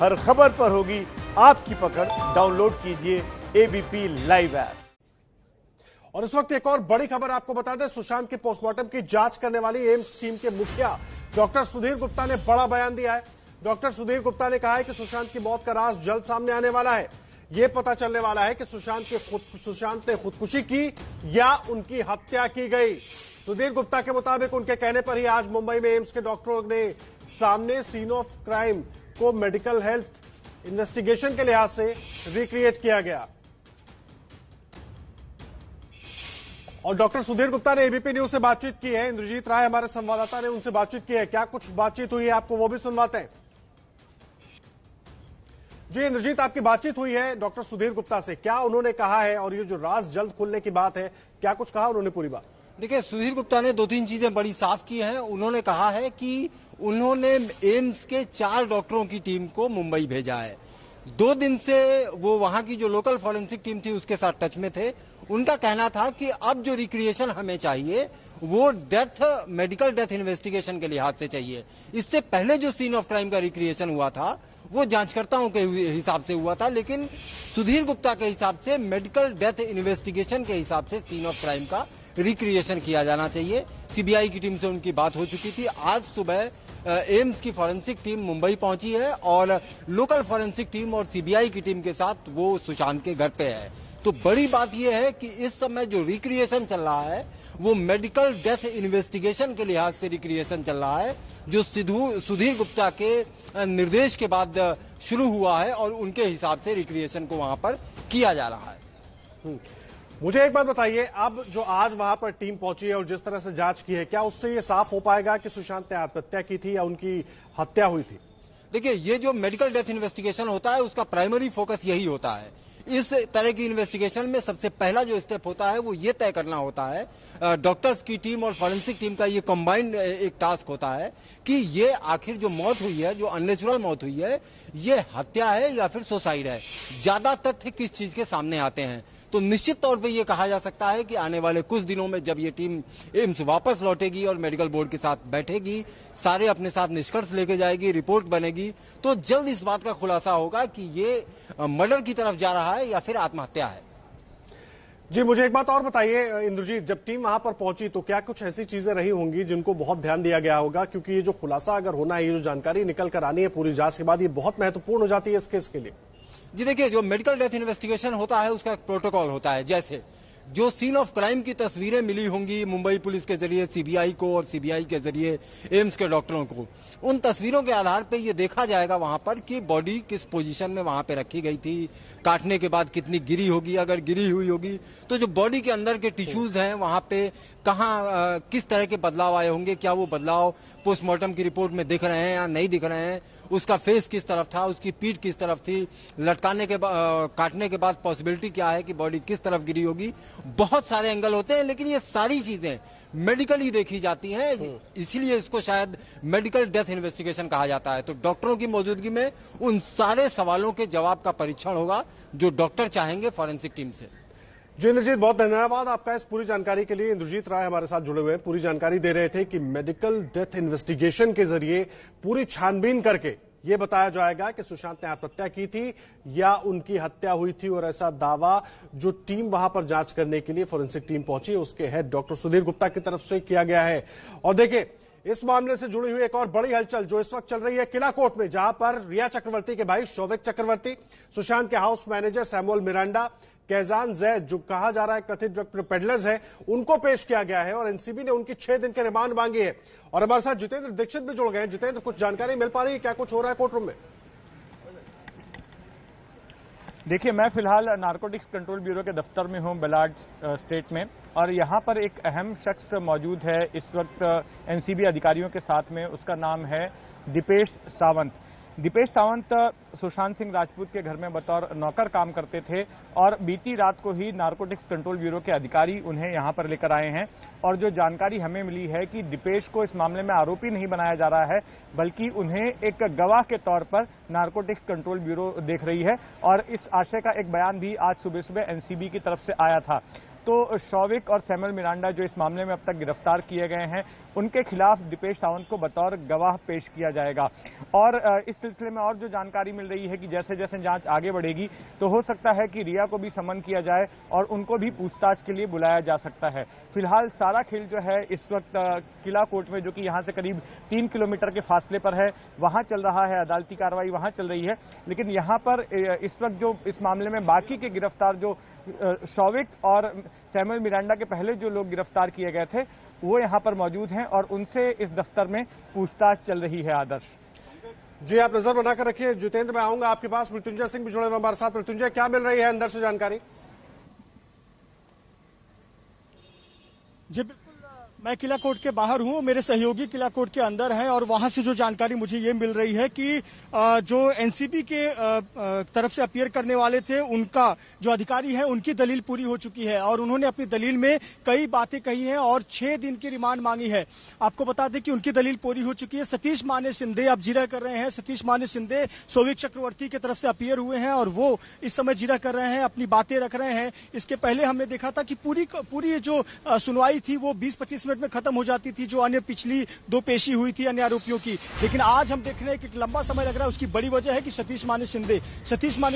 हर खबर पर होगी आपकी पकड़। डाउनलोड कीजिए एबीपी लाइव ऐप। और इस वक्त एक और बड़ी खबर आपको बता दें, सुशांत के पोस्टमार्टम की जांच करने वाली एम्स टीम के मुखिया डॉक्टर सुधीर गुप्ता ने बड़ा बयान दिया है। डॉक्टर सुधीर गुप्ता ने कहा है कि सुशांत की मौत का राज जल्द सामने आने वाला है। यह पता चलने वाला है कि सुशांत ने खुदकुशी की या उनकी हत्या की गई। सुधीर गुप्ता के मुताबिक उनके कहने पर ही आज मुंबई में एम्स के डॉक्टरों ने सामने सीन ऑफ क्राइम को मेडिकल हेल्थ इन्वेस्टिगेशन के लिहाज से रिक्रिएट किया गया। और डॉक्टर सुधीर गुप्ता ने एबीपी न्यूज से बातचीत की है। इंद्रजीत राय हमारे संवाददाता ने उनसे बातचीत की है। क्या कुछ बातचीत हुई है, आपको वो भी सुनवाते हैं। जी इंद्रजीत, आपकी बातचीत हुई है डॉक्टर सुधीर गुप्ता से, क्या उन्होंने कहा है और ये जो राज जल्द खुलने की बात है, क्या कुछ कहा उन्होंने पूरी बात? देखिए, सुधीर गुप्ता ने 2-3 चीजें बड़ी साफ की हैं। उन्होंने कहा है कि उन्होंने एम्स के 4 डॉक्टरों की टीम को मुंबई भेजा है। 2 दिन से वो वहां की जो लोकल फॉरेंसिक टीम थी उसके साथ टच में थे। उनका कहना था कि अब जो रिक्रिएशन हमें चाहिए वो मेडिकल डेथ इन्वेस्टिगेशन के लिहाज से चाहिए। इससे पहले जो सीन ऑफ क्राइम का रिक्रिएशन हुआ था वो जांचकर्ताओं के हिसाब से हुआ था, लेकिन सुधीर गुप्ता के हिसाब से मेडिकल डेथ इन्वेस्टिगेशन के हिसाब से सीन ऑफ क्राइम का रिक्रिएशन किया जाना चाहिए। सीबीआई की टीम से उनकी बात हो चुकी थी। आज सुबह एम्स की फॉरेंसिक टीम मुंबई पहुंची है और लोकल फॉरेंसिक टीम और सीबीआई की टीम के साथ वो सुशांत के घर पे है। तो बड़ी बात यह है कि इस समय जो रिक्रिएशन चल रहा है वो मेडिकल डेथ इन्वेस्टिगेशन के लिहाज से रिक्रिएशन चल रहा है, जो सुधीर गुप्ता के निर्देश के बाद शुरू हुआ है और उनके हिसाब से रिक्रिएशन को वहां पर किया जा रहा है। मुझे एक बात बताइए, अब जो आज वहां पर टीम पहुंची है और जिस तरह से जांच की है, क्या उससे ये साफ हो पाएगा कि सुशांत ने आत्महत्या की थी या उनकी हत्या हुई थी? देखिए, ये जो मेडिकल डेथ इन्वेस्टिगेशन होता है उसका प्राइमरी फोकस यही होता है। इस तरह की इन्वेस्टिगेशन में सबसे पहला जो स्टेप होता है वो ये तय करना होता है, डॉक्टर्स की टीम और फॉरेंसिक टीम का ये कंबाइंड एक टास्क होता है कि ये आखिर जो मौत हुई है, जो अननेचुरल मौत हुई है, ये हत्या है या फिर सुसाइड है। ज्यादा तथ्य किस चीज के सामने आते हैं तो निश्चित तौर पे ये कहा जा सकता है कि आने वाले कुछ दिनों में जब ये टीम एम्स वापस लौटेगी और मेडिकल बोर्ड के साथ बैठेगी, सारे अपने साथ निष्कर्ष लेके जाएगी, रिपोर्ट बनेगी, तो जल्द इस बात का खुलासा होगा कि ये मर्डर की तरफ जा रहा है या फिर आत्महत्या है। जी मुझे एक बात और बताइए इंद्रजीत, जब टीम वहां पर पहुंची तो क्या कुछ ऐसी चीजें रही होंगी जिनको बहुत ध्यान दिया गया होगा, क्योंकि ये जो खुलासा अगर होना है, ये जो जानकारी निकल कर आनी है पूरी जांच के बाद, ये बहुत महत्वपूर्ण हो जाती है इस केस के लिए। जी देखिए, जो मेडिकल डेथ इन्वेस्टिगेशन होता है उसका एक प्रोटोकॉल होता है। जैसे जो सीन ऑफ क्राइम की तस्वीरें मिली होंगी मुंबई पुलिस के जरिए सीबीआई को और सीबीआई के जरिए एम्स के डॉक्टरों को, उन तस्वीरों के आधार पे ये देखा जाएगा वहां पर कि बॉडी किस पोजीशन में वहां पे रखी गई थी, काटने के बाद कितनी गिरी होगी, अगर गिरी हुई होगी तो जो बॉडी के अंदर के टिश्यूज हैं वहां पे कहाँ किस तरह के बदलाव आए होंगे, क्या वो बदलाव पोस्टमार्टम की रिपोर्ट में दिख रहे हैं या नहीं दिख रहे हैं, उसका फेस किस तरफ था, उसकी पीठ किस तरफ थी, लटकाने के काटने के बाद पॉसिबिलिटी क्या है कि बॉडी किस तरफ गिरी होगी। बहुत सारे एंगल होते हैं, लेकिन ये सारी चीजें मेडिकली देखी जाती हैं, इसीलिए इसको शायद मेडिकल डेथ इन्वेस्टिगेशन कहा जाता है। तो डॉक्टरों की मौजूदगी में उन सारे सवालों के जवाब का परीक्षण होगा जो डॉक्टर चाहेंगे फॉरेंसिक टीम से। जी इंद्रजीत, बहुत धन्यवाद आपका इस पूरी जानकारी के लिए। इंद्रजीत राय हमारे साथ जुड़े हुए हैं, पूरी जानकारी दे रहे थे कि मेडिकल डेथ इन्वेस्टिगेशन के जरिए पूरी छानबीन करके ये बताया जाएगा कि सुशांत ने आत्महत्या की थी या उनकी हत्या हुई थी। और ऐसा दावा जो टीम वहां पर जांच करने के लिए फॉरेंसिक टीम पहुंची उसके हेड डॉक्टर सुधीर गुप्ता की तरफ से किया गया है। और देखिए, इस मामले से जुड़ी हुई एक और बड़ी हलचल जो इस वक्त चल रही है किला कोर्ट में, जहां पर रिया चक्रवर्ती के भाई शौविक चक्रवर्ती, सुशांत के house manager Samuel Miranda, Kaizan Zaid जो कहा जा रहा है कथित ड्रग पेडलर्स है, उनको पेश किया गया है और एनसीबी ने उनकी 6 दिन के रिमांड मांगी है। और हमारे साथ जितेंद्र दीक्षित भी जुड़ गए हैं। जितेंद्र, कुछ जानकारी मिल पा रही है, क्या कुछ हो रहा है कोर्ट रूम में? देखिए, मैं फिलहाल नारकोटिक्स कंट्रोल ब्यूरो के दफ्तर में हूं बेलाड स्टेट में, और यहां पर एक अहम शख्स मौजूद है इस वक्त एनसीबी अधिकारियों के साथ में। उसका नाम है दीपेश सावंत। दीपेश सावंत सुशांत सिंह राजपूत के घर में बतौर नौकर काम करते थे और बीती रात को ही नारकोटिक्स कंट्रोल ब्यूरो के अधिकारी उन्हें यहां पर लेकर आए हैं। और जो जानकारी हमें मिली है कि दीपेश को इस मामले में आरोपी नहीं बनाया जा रहा है, बल्कि उन्हें एक गवाह के तौर पर नारकोटिक्स कंट्रोल ब्यूरो देख रही है। और इस आशय का एक बयान भी आज सुबह सुबह एनसीबी की तरफ से आया था। तो शौविक और सैमुअल मिरांडा जो इस मामले में अब तक गिरफ्तार किए गए हैं, उनके खिलाफ दीपेश सावंत को बतौर गवाह पेश किया जाएगा। और इस सिलसिले में और जो जानकारी मिल रही है कि जैसे जैसे जांच आगे बढ़ेगी तो हो सकता है कि रिया को भी समन किया जाए और उनको भी पूछताछ के लिए बुलाया जा सकता है। फिलहाल सारा खेल जो है इस वक्त किला कोर्ट में, जो कि यहाँ से करीब 3 किलोमीटर के फासले पर है, वहां चल रहा है। अदालती कार्रवाई वहां चल रही है। लेकिन यहाँ पर इस वक्त जो इस मामले में बाकी के गिरफ्तार जो शौविक और सैमुअल मिरांडा के पहले जो लोग गिरफ्तार किए गए थे, वो यहाँ पर मौजूद हैं और उनसे इस दफ्तर में पूछताछ चल रही है। आदर्श जी, आप नजर बनाकर रखिए। जितेंद्र, मैं आऊंगा आपके पास। मृत्युंजय सिंह भी जुड़े हुए हमारे साथ। मृत्युंजय, क्या मिल रही है अंदर से जानकारी? जी बिल्कुल, मैं किला कोर्ट के बाहर हूं, मेरे सहयोगी किला कोर्ट के अंदर हैं और वहां से जो जानकारी मुझे ये मिल रही है कि जो एनसीबी के तरफ से अपीयर करने वाले थे, उनका जो अधिकारी है उनकी दलील पूरी हो चुकी है और उन्होंने अपनी दलील में कई बातें कही हैं और 6 दिन की रिमांड मांगी है। आपको बता दें कि उनकी दलील पूरी हो चुकी है। सतीश माने शिंदे अब जिरह कर रहे हैं। सतीश माने शिंदे शौविक चक्रवर्ती की तरफ से अपीयर हुए हैं और वो इस समय जिरह कर रहे हैं, अपनी बातें रख रहे हैं। इसके पहले हमने देखा था कि पूरी जो सुनवाई थी वो 20-25 मिनट में खत्म हो जाती थी, जो अन्य पिछली 2 पेशी हुई थी अन्य आरोपियों की। लेकिन आज हम देख रहे हैं कि लंबा समय लग रहा है। उसकी बड़ी वजह है कि सतीश माने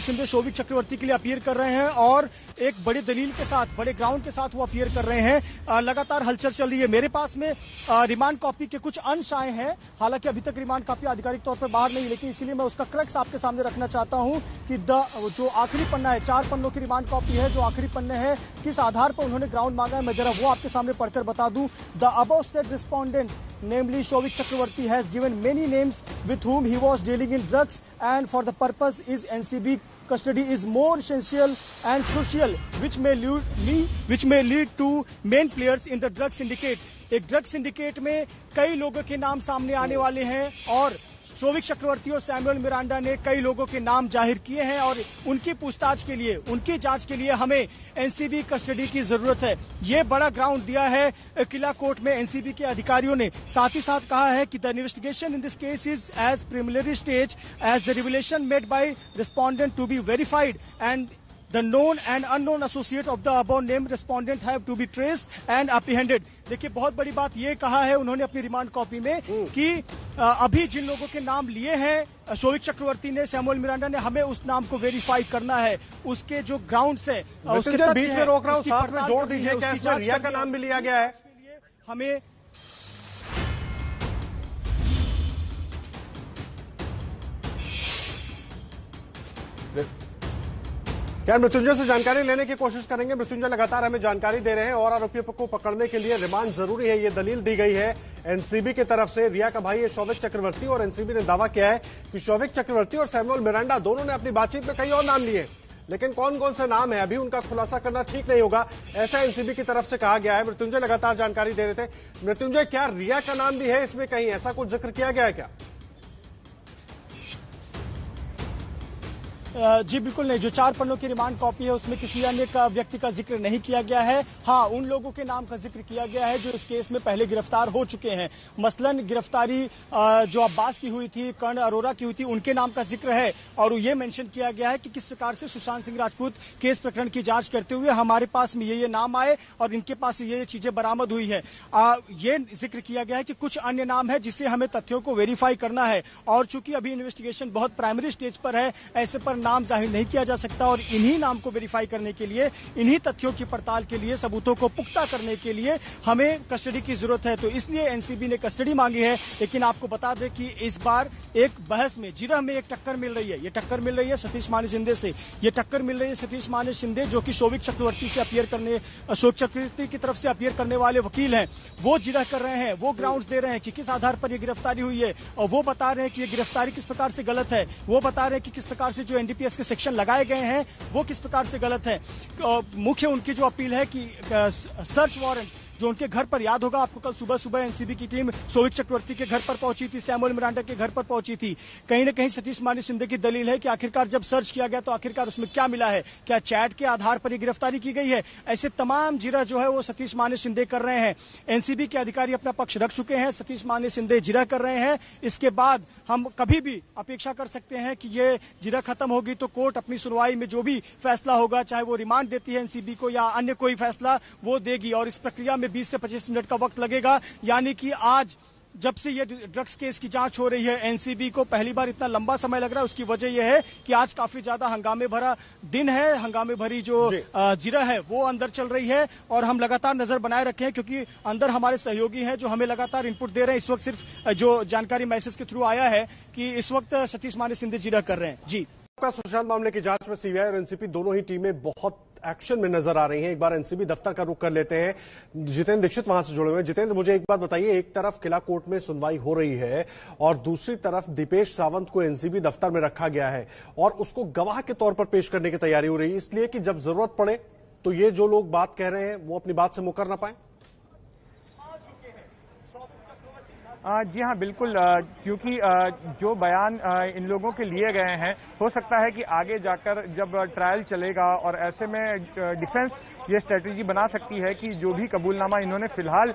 शिंदे शौविक चक्रवर्ती के लिए अपीयर कर रहे हैं और एक बड़ी दलील के साथ, बड़े ग्राउंड के साथ वो अपीयर कर रहे हैं। लगातार हलचल चल रही है। मेरे पास में रिमांड कॉपी के कुछ अंश आए हैं। हालांकि अभी तक रिमांड कॉपी आधिकारिक तौर पर बाहर नहीं, लेकिन इसीलिए मैं उसका क्रक्स आपके सामने रखना चाहता हूं कि जो आखिरी पन्ना है, 4 पन्नों की रिमांड कॉपी है, जो आखिरी पन्ने हैं, किस आधार पर उन्होंने ग्राउंड मांगा है, मैं जरा वो आपके सामने पढ़कर बता दूं। The above said respondent, namely Shouvik Chakravarti, has given many names with whom he was dealing in drugs, and for the purpose is NCB custody is more essential and crucial, which may lead to main players in the drug syndicate. एक drug syndicate में कई लोगों के नाम सामने आने वाले हैं और शौविक चक्रवर्ती और सैमुअल मिरांडा ने कई लोगों के नाम जाहिर किए हैं और उनकी पूछताछ के लिए, उनकी जांच के लिए हमें एनसीबी कस्टडी की जरूरत है। ये बड़ा ग्राउंड दिया है किला कोर्ट में एनसीबी के अधिकारियों ने। साथ ही साथ कहा है कि the investigation in this case is as preliminary stage as the revelation made by respondent to be verified and the known and unknown associate of the above named respondent have to be traced and apprehended. देखिए, बहुत बड़ी बात ये कहा है उन्होंने अपनी remand copy में कि अभी जिन लोगों के नाम लिए हैं शौविक चक्रवर्ती ने, सैमुअल मिरांडा ने, हमें उस नाम को वेरीफाई करना है। उसके जो ग्राउंड्स है, उसके बीच में रोक रहा हूं, साथ में जोड़ दीजिए, क्या इसमें रिया का नाम भी लिया गया है? हमें क्या मृत्युंजय से जानकारी लेने की कोशिश करेंगे? मृत्युंजय लगातार हमें जानकारी दे रहे हैं और आरोपियों को पकड़ने के लिए रिमांड जरूरी है, ये दलील दी गई है एनसीबी की तरफ से। रिया का भाई है शौविक चक्रवर्ती और एनसीबी ने दावा किया है कि शौविक चक्रवर्ती और सैमुअल मिरांडा दोनों ने अपनी बातचीत में कई और नाम लिए, लेकिन कौन कौन से नाम है अभी उनका खुलासा करना ठीक नहीं होगा, ऐसा एनसीबी की तरफ से कहा गया है। मृत्युंजय लगातार जानकारी दे रहे थे। मृत्युंजय, क्या रिया का नाम भी है इसमें, कहीं ऐसा कुछ जिक्र किया गया है क्या? जी बिल्कुल नहीं। जो 4 पन्नों की रिमांड कॉपी है उसमें किसी अन्य का व्यक्ति का जिक्र नहीं किया गया है। हाँ, उन लोगों के नाम का जिक्र किया गया है जो इस केस में पहले गिरफ्तार हो चुके हैं। मसलन गिरफ्तारी जो अब्बास की हुई थी, कर्ण अरोरा की हुई थी, उनके नाम का जिक्र है और ये मेंशन किया गया है कि किस प्रकार से सुशांत सिंह राजपूत केस प्रकरण की जांच करते हुए हमारे पास में ये नाम आए और इनके पास ये चीजें बरामद हुई है। ये जिक्र किया गया है कि कुछ अन्य नाम है जिसे हमें तथ्यों को वेरीफाई करना है और चूंकि अभी इन्वेस्टिगेशन बहुत प्राइमरी स्टेज पर है, ऐसे पर नाम जाहिर नहीं किया जा सकता और इन्हीं नाम को वेरीफाई करने के लिए, इन्हीं तथ्यों की पड़ताल के लिए, सबूतों को पुख्ता करने के लिए हमें कस्टडी की जरूरत है। तो इसलिए एनसीबी ने कस्टडी मांगी है। लेकिन आपको बता दें कि इस बार एक बहस में, जिरह में एक टक्कर मिल रही है। ये टक्कर मिल रही है सतीश माने शिंदे से। ये टक्कर मिल रही है सतीश माने शिंदे जो कि शौविक चक्रवर्ती से अपीयर करने, शौविक चक्रवर्ती की तरफ से अपीयर करने वाले वकील हैं। वो जिरह कर रहे हैं, वो ग्राउंड्स दे रहे हैं कि किस आधार पर यह गिरफ्तारी हुई है और वो बता रहे हैं कि यह गिरफ्तारी किस प्रकार से गलत है। वो बता रहे हैं कि किस प्रकार से जो एनडीपीएस के सेक्शन लगाए गए हैं वो किस प्रकार से गलत है। मुख्य उनकी जो अपील है कि सर्च वारंट जो उनके घर पर, याद होगा आपको, कल सुबह सुबह एनसीबी की टीम शोभिक चक्रवर्ती के घर पर पहुंची थी, सैमुअल मिरांडा के घर पर पहुंची थी। कहीं ना कहीं सतीश माने शिंदे की दलील है कि आखिरकार जब सर्च किया गया तो आखिरकार उसमें क्या मिला है, क्या चैट के आधार पर गिरफ्तारी की गई है। ऐसे तमाम जिरा जो है वो सतीश माने शिंदे कर रहे हैं। एनसीबी के अधिकारी अपना पक्ष रख चुके हैं, सतीश माने शिंदे जिरा कर रहे हैं। इसके बाद हम कभी भी अपेक्षा कर सकते हैं कि ये जिरा खत्म होगी तो कोर्ट अपनी सुनवाई में जो भी फैसला होगा, चाहे वो रिमांड देती है एनसीबी को या अन्य कोई फैसला, वो देगी। और इस प्रक्रिया में 20 से 25 मिनट का वक्त लगेगा। यानी कि आज जब से ये ड्रग्स केस की जांच हो रही है, एनसीबी को पहली बार इतना लंबा समय लग रहा है। उसकी वजह यह है कि आज काफी ज्यादा हंगामे भरा दिन है, हंगामे भरी जो जिरा है वो अंदर चल रही है। और हम लगातार नजर बनाए रखे हैं क्योंकि अंदर हमारे सहयोगी हैं जो हमें लगातार इनपुट दे रहे हैं। इस वक्त सिर्फ जो जानकारी मैसेज के थ्रू आया है कि इस वक्त सतीश माने शिंदे जिरा कर रहे हैं। जी, सुशांत मामले की जांच में सीबीआई और एनसीबी दोनों ही टीमें बहुत एक्शन में नजर आ रही हैं। एक बार एनसीबी दफ्तर का रुख कर लेते हैं। जितेंद्र दीक्षित वहां से जुड़े हुए हैं। जितेंद्र, मुझे एक बात बताइए, एक तरफ किला कोर्ट में सुनवाई हो रही है और दूसरी तरफ दीपेश सावंत को एनसीबी दफ्तर में रखा गया है और उसको गवाह के तौर पर पेश करने की तैयारी हो रही है, इसलिए कि जब जरूरत पड़े तो ये जो लोग बात कह रहे हैं वो अपनी बात से मुकर ना पाए। जी हाँ, बिल्कुल, क्योंकि जो बयान इन लोगों के लिए गए हैं, हो सकता है कि आगे जाकर जब ट्रायल चलेगा और ऐसे में डिफेंस ये स्ट्रेटेजी बना सकती है कि जो भी कबूलनामा इन्होंने फिलहाल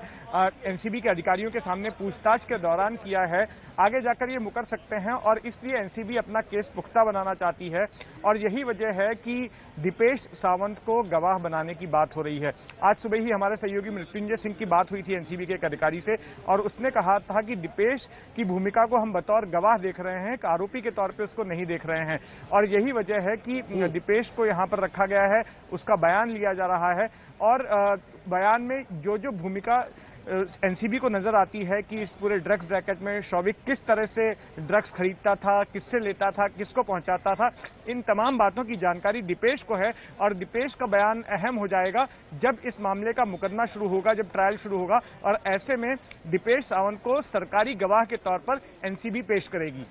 एनसीबी के अधिकारियों के सामने पूछताछ के दौरान किया है, आगे जाकर ये मुकर सकते हैं और इसलिए एनसीबी अपना केस पुख्ता बनाना चाहती है। और यही वजह है कि दीपेश सावंत को गवाह बनाने की बात हो रही है। आज सुबह ही हमारे सहयोगी मृत्युंजय सिंह की बात हुई थी एनसीबी के एक अधिकारी से और उसने कहा था कि दीपेश की भूमिका को हम बतौर गवाह देख रहे हैं, आरोपी के तौर पे उसको नहीं देख रहे हैं। और यही वजह है कि दीपेश को यहाँ पर रखा गया है, उसका बयान लिया जा रहा है और बयान में जो जो भूमिका एनसीबी को नजर आती है कि इस पूरे ड्रग्स रैकेट में शौविक किस तरह से ड्रग्स खरीदता था, किससे लेता था, किसको पहुंचाता था, इन तमाम बातों की जानकारी दीपेश को है। और दीपेश का बयान अहम हो जाएगा जब इस मामले का मुकदमा शुरू होगा, जब ट्रायल शुरू होगा और ऐसे में दीपेश सावंत को सरकारी गवाह के तौर पर एनसीबी पेश करेगी।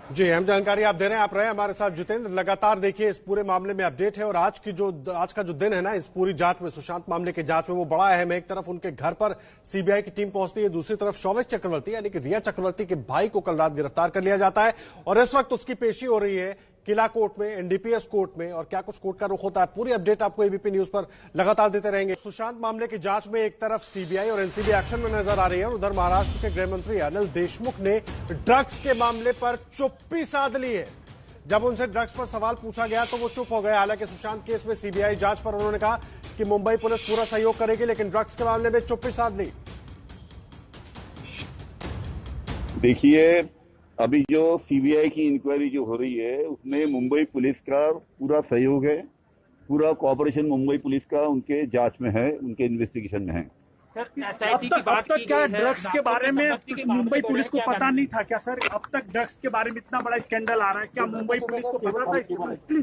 जी, अहम जानकारी आप दे रहे हैं। आप रहे हमारे साथ जितेंद्र। लगातार देखिए इस पूरे मामले में अपडेट है और आज का जो दिन है ना इस पूरी जांच में, सुशांत मामले की जांच में, वो बड़ा अहम है। एक तरफ उनके घर पर सीबीआई की टीम पहुंचती है, दूसरी तरफ शौविक चक्रवर्ती यानी कि रिया चक्रवर्ती के भाई को कल रात गिरफ्तार कर लिया जाता है और इस वक्त उसकी पेशी हो रही है किला कोर्ट में, एनडीपीएस कोर्ट में। और क्या कुछ कोर्ट का रुख होता है, पूरी अपडेट आपको एबीपी न्यूज पर लगातार देते रहेंगे। सुशांत मामले की जांच में एक तरफ सीबीआई और एनसीबी एक्शन में नजर आ रही है और उधर महाराष्ट्र के गृह मंत्री अनिल देशमुख ने ड्रग्स के मामले पर चुप्पी साध ली है। जब उनसे ड्रग्स पर सवाल पूछा गया तो वो चुप हो गए। हालांकि सुशांत केस में सीबीआई जांच पर उन्होंने कहा कि मुंबई पुलिस पूरा सहयोग करेगी, लेकिन ड्रग्स के मामले में चुप्पी साध ली। देखिए, अभी जो सीबीआई की इंक्वायरी जो हो रही है उसमें मुंबई पुलिस का पूरा सहयोग है, पूरा कोऑपरेशन मुंबई पुलिस का उनके जांच में है, उनके इन्वेस्टिगेशन में है। सर, अब तक क्या ड्रग्स के बारे में मुंबई पुलिस को पता नहीं था क्या सर? अब तक ड्रग्स के बारे में इतना बड़ा स्कैंडल आ रहा है, क्या मुंबई पुलिस को पता था?